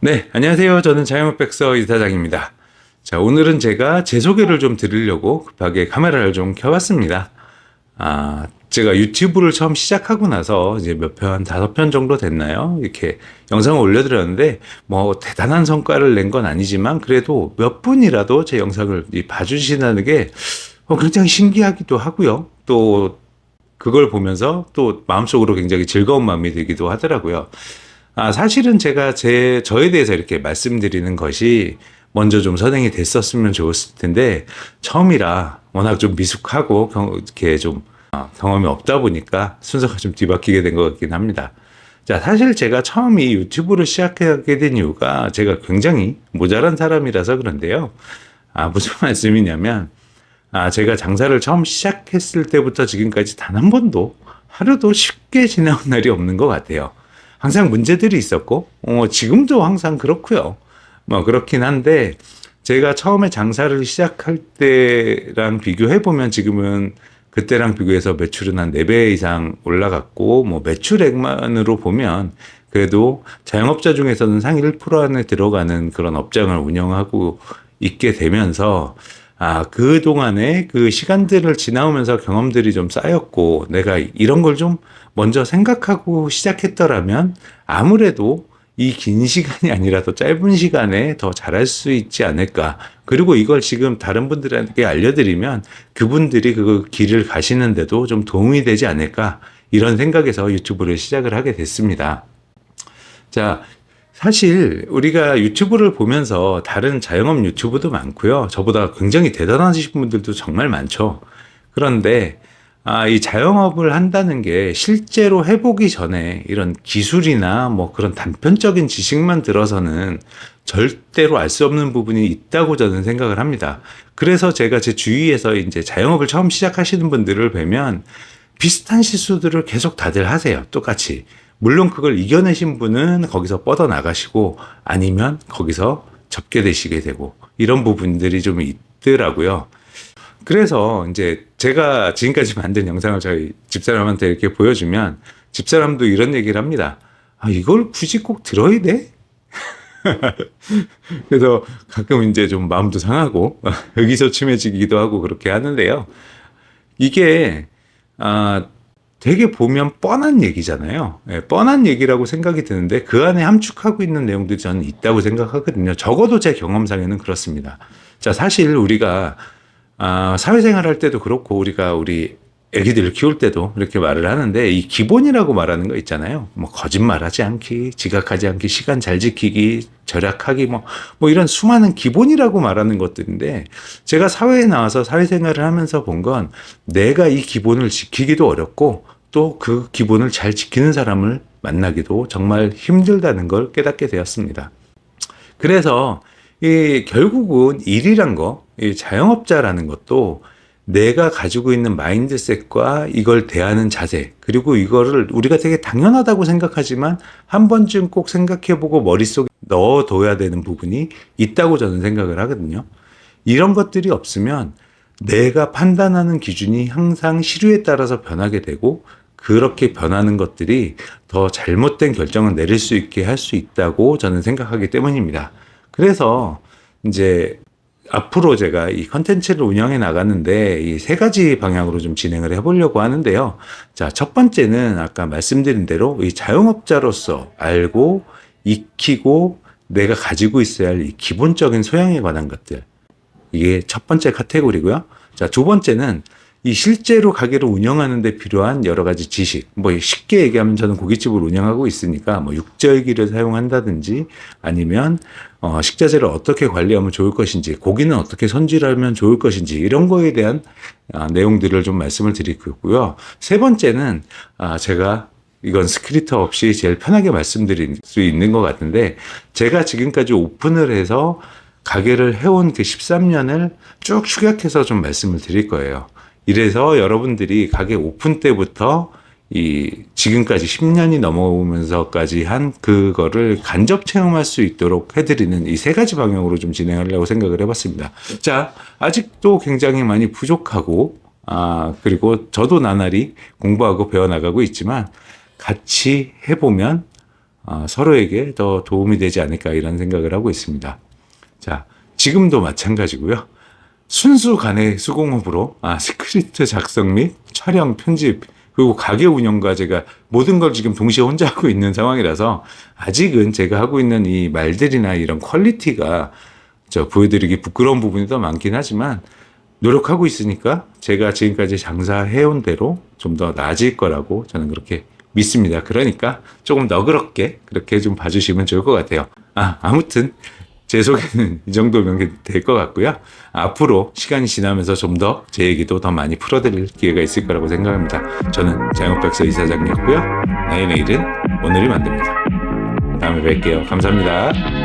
네, 안녕하세요. 저는 자영업백서 이사장입니다. 자, 오늘은 제가 제 소개를 좀 드리려고 급하게 카메라를 좀 켜봤습니다. 제가 유튜브를 처음 시작하고 나서 이제 몇 편, 5편 정도 됐나요? 이렇게 영상을 올려드렸는데, 뭐, 대단한 성과를 낸 건 아니지만, 그래도 몇 분이라도 제 영상을 봐주시는 게 굉장히 신기하기도 하고요. 또, 그걸 보면서 또 마음속으로 굉장히 즐거운 마음이 들기도 하더라고요. 사실은 제가 저에 대해서 이렇게 말씀드리는 것이 먼저 좀 선행이 됐었으면 좋았을 텐데, 처음이라 워낙 좀 미숙하고, 이렇게 좀, 경험이 없다 보니까 순서가 좀 뒤바뀌게 된 것 같긴 합니다. 자, 사실 제가 처음 이 유튜브를 시작하게 된 이유가 제가 굉장히 모자란 사람이라서 그런데요. 무슨 말씀이냐면, 제가 장사를 처음 시작했을 때부터 지금까지 단 한 번도 하루도 쉽게 지나온 날이 없는 것 같아요. 항상 문제들이 있었고, 지금도 항상 그렇고요. 뭐 그렇긴 한데, 제가 처음에 장사를 시작할 때랑 비교해보면 지금은 그때랑 비교해서 매출은 한 4배 이상 올라갔고, 뭐 매출액만으로 보면 그래도 자영업자 중에서는 상위 1% 안에 들어가는 그런 업장을 운영하고 있게 되면서, 그동안에 그 시간들을 지나오면서 경험들이 좀 쌓였고, 내가 이런 걸 좀 먼저 생각하고 시작했더라면 아무래도 이 긴 시간이 아니라 더 짧은 시간에 더 잘할 수 있지 않을까. 그리고 이걸 지금 다른 분들에게 알려드리면 그분들이 그 길을 가시는데도 좀 도움이 되지 않을까. 이런 생각에서 유튜브를 시작을 하게 됐습니다. 자, 사실 우리가 유튜브를 보면서 다른 자영업 유튜브도 많고요. 저보다 굉장히 대단하신 분들도 정말 많죠. 그런데 이 자영업을 한다는 게 실제로 해보기 전에 이런 기술이나 뭐 그런 단편적인 지식만 들어서는 절대로 알 수 없는 부분이 있다고 저는 생각을 합니다. 그래서 제가 제 주위에서 이제 자영업을 처음 시작하시는 분들을 뵈면 비슷한 실수들을 계속 다들 하세요. 똑같이. 물론 그걸 이겨내신 분은 거기서 뻗어나가시고 아니면 거기서 접게 되시게 되고 이런 부분들이 좀 있더라고요. 그래서 이제 제가 지금까지 만든 영상을 저희 집사람한테 이렇게 보여주면 집사람도 이런 얘기를 합니다. 이걸 굳이 꼭 들어야 돼? 그래서 가끔 이제 좀 마음도 상하고 의기소침해지기도 하고 그렇게 하는데요. 이게 아, 되게 보면 뻔한 얘기잖아요. 뻔한 얘기라고 생각이 드는데 그 안에 함축하고 있는 내용들이 저는 있다고 생각하거든요. 적어도 제 경험상에는 그렇습니다. 자, 사실 우리가 사회생활 할 때도 그렇고 우리 애기들을 키울 때도 이렇게 말을 하는데 이 기본이라고 말하는 거 있잖아요. 뭐 거짓말하지 않기, 지각하지 않기, 시간 잘 지키기, 절약하기 뭐 이런 수많은 기본이라고 말하는 것들인데 제가 사회에 나와서 사회생활을 하면서 본 건 내가 이 기본을 지키기도 어렵고 또 그 기본을 잘 지키는 사람을 만나기도 정말 힘들다는 걸 깨닫게 되었습니다. 그래서 결국은 일이란 거, 이 자영업자라는 것도 내가 가지고 있는 마인드셋과 이걸 대하는 자세, 그리고 이거를 우리가 되게 당연하다고 생각하지만 한 번쯤 꼭 생각해보고 머릿속에 넣어둬야 되는 부분이 있다고 저는 생각을 하거든요. 이런 것들이 없으면 내가 판단하는 기준이 항상 시류에 따라서 변하게 되고 그렇게 변하는 것들이 더 잘못된 결정을 내릴 수 있게 할 수 있다고 저는 생각하기 때문입니다. 그래서 이제 앞으로 제가 이 컨텐츠를 운영해 나가는데 이 세 가지 방향으로 좀 진행을 해보려고 하는데요. 자, 첫 번째는 아까 말씀드린 대로 이 자영업자로서 알고 익히고 내가 가지고 있어야 할 이 기본적인 소양에 관한 것들. 이게 첫 번째 카테고리고요. 자, 두 번째는 이 실제로 가게를 운영하는 데 필요한 여러 가지 지식. 뭐 쉽게 얘기하면 저는 고깃집을 운영하고 있으니까 뭐 육절기를 사용한다든지 아니면 식자재를 어떻게 관리하면 좋을 것인지, 고기는 어떻게 손질하면 좋을 것인지 이런 거에 대한 내용들을 좀 말씀을 드리고요. 세 번째는 제가 이건 스크립트 없이 제일 편하게 말씀드릴 수 있는 것 같은데 제가 지금까지 오픈을 해서 가게를 해온 그 13년을 쭉 축약해서 좀 말씀을 드릴 거예요. 이래서 여러분들이 가게 오픈 때부터 지금까지 10년이 넘어오면서까지 한 그거를 간접 체험할 수 있도록 해드리는 이 세 가지 방향으로 좀 진행하려고 생각을 해봤습니다. 자, 아직도 굉장히 많이 부족하고, 그리고 저도 나날이 공부하고 배워나가고 있지만 같이 해보면 서로에게 더 도움이 되지 않을까 이런 생각을 하고 있습니다. 자, 지금도 마찬가지고요. 순수 간의 수공업으로 스크립트 작성 및 촬영, 편집, 그리고 가게 운영과 제가 모든 걸 지금 동시에 혼자 하고 있는 상황이라서 아직은 제가 하고 있는 이 말들이나 이런 퀄리티가 보여드리기 부끄러운 부분이 더 많긴 하지만 노력하고 있으니까 제가 지금까지 장사해온 대로 좀 더 나아질 거라고 저는 그렇게 믿습니다. 그러니까 조금 너그럽게 그렇게 좀 봐주시면 좋을 것 같아요. 아무튼 제 소개는 이 정도면 될 것 같고요. 앞으로 시간이 지나면서 좀 더 제 얘기도 더 많이 풀어드릴 기회가 있을 거라고 생각합니다. 저는 자영업백서 이사장이었고요. 나의 내일은 오늘이 만듭니다. 다음에 뵐게요. 감사합니다.